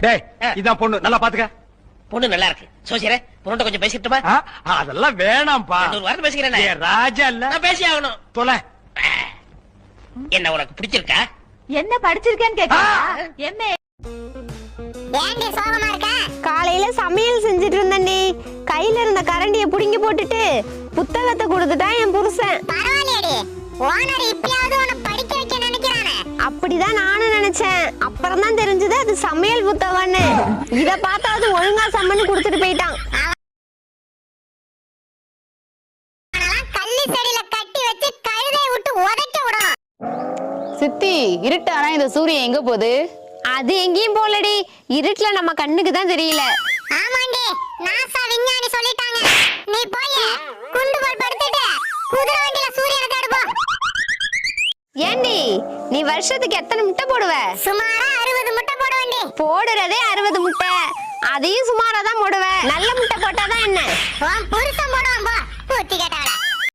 டேய் இதான் பொண்ணு, நல்லா பாத்துக்க. பொண்ணு நல்லா இருக்கு. சோசியரே, பொண்ணு கொஞ்சம் பேசிட்டுமா? அதெல்லாம் வேணாம்பா. ஒரு வார்த்தை பேசிக்கிறேன். ராஜா இல்ல, நான் பேசி ஆகணும். தொலை. என்ன உனக்கு பிடிச்சிருக்கா? என்ன படிச்சிருக்கேன்னு கேக்குறா? எம்ஏ. ஏண்டி சோகமா இருக்க? காலையில சமையல் செஞ்சுட்டு இருந்தேன்டி. கையில இருந்த கரண்டிய புடுங்கி போட்டுட்டு புத்தகத்தை கொடுத்துட்டா என் புருஷன். பரவாயில்லையடி, ஓனர் இப்பயாவது உன்னை படிக்க வைக்க நினைக்கிறானே. அப்படிதான் நானும் நினைச்சேன். அப்புறம் தான் தெரிஞ்சது அது சமையல் புத்தகம்னு. இத பார்த்தாவது ஒழுங்கா சம்மன்னு கொடுத்துட்டு போயிட்டான். கள்ளி செடியில கட்டி வச்சு கழுதை விட்டு உதைக்க விடணும். சித்தி, இருட்டானா இந்த சூரியன் எங்க போகுது? அது எங்கேயும் போலடி, இருட்டுல நம்ம கண்ணுக்கு தான் தெரியல. ஆமாண்டி, நாசா விஞ்ஞானி சொல்லிட்டாங்க. நீ போய் குண்டுகோல் படுத்துட்டு குதிரை வண்டியில சூரியனை தேடுவோம். ஏண்டி, நீ வருஷத்துக்கு எத்தனை முட்டை போடுவ? சுமாரா 60 முட்டை போடுவேண்டி. போடுறதே 60 முட்டை, அதையும் சுமாரா தான் போடுவ. நல்ல முட்டை போட்டாதான் என்ன? உன் புருஷன் போடுவான் போ, பூத்தி கேட்ட